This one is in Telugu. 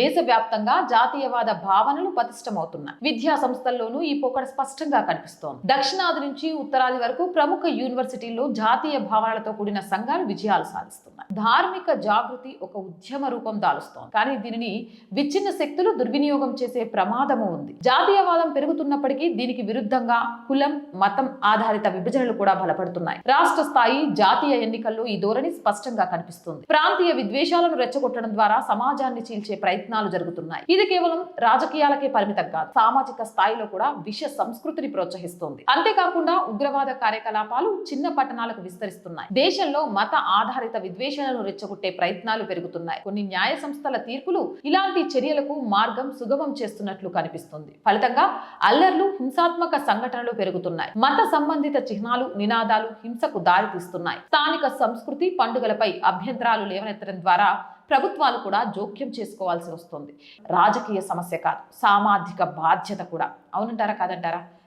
దేశవ్యాప్తంగా జాతీయవాద భావనలు పతిష్టమవుతున్నాయి. విద్యా సంస్థల్లోనూ ఈ పోకడ స్పష్టంగా కనిపిస్తోంది. దక్షిణాది నుంచి ఉత్తరాది వరకు ప్రముఖ యూనివర్సిటీల్లో జాతీయ భావనలతో కూడిన సంఘాలు విజయాలు సాధిస్తున్నాయి. ధార్మిక జాగృతి ఒక ఉద్యమ రూపం దాలుస్తోంది. కానీ దీనిని విచ్ఛిన్న శక్తులు దుర్వినియోగం చేసే ప్రమాదము ఉంది. జాతీయవాదం పెరుగుతున్నప్పటికీ దీనికి విరుద్ధంగా కులం, మతం ఆధారిత విభజనలు కూడా బలపడుతున్నాయి. రాష్ట్ర స్థాయి, జాతీయ ఎన్నికల్లో ఈ ధోరణి స్పష్టంగా కనిపిస్తుంది. ప్రాంతీయ విద్వేషాలను రెచ్చగొట్టడం ద్వారా సమాజాన్ని చీల్చే ప్రయత్నాలు జరుగుతున్నాయి. ఇది కేవలం రాజకీయాలకే పరిమితం కాదు, సామాజిక స్థాయిలో కూడా విష సంస్కృతిని ప్రోత్సహిస్తుంది. అంతేకాకుండా ఉగ్రవాద కార్యకలాపాలు చిన్న పట్టణాలకు విస్తరిస్తున్నాయి. దేశంలో మత ఆధారిత విద్వేషాలను రెచ్చగొట్టే ప్రయత్నాలు పెరుగుతున్నాయి. కొన్ని న్యాయ సంస్థల తీర్పులు ఇలాంటి చర్యలకు మార్గం సుగమం చేస్తున్నట్లు కనిపిస్తుంది. ఫలితంగా అల్లర్లు, హింసాత్మక సంఘటనలు పెరుగుతున్నాయి. మత సంబంధిత చిహ్నాలు, నినాదాలు హింసకు దారితీస్తున్నాయి. స్థానిక సంస్కృతి, పండుగలపై అభ్యంతరాలు లేవనెత్తడం ద్వారా ప్రభుత్వాలు కూడా జోక్యం చేసుకోవాల్సి వస్తుంది. రాజకీయ సమస్య కాదు, సామాజిక బాధ్యత కూడా. అవునంటారా కాదంటారా?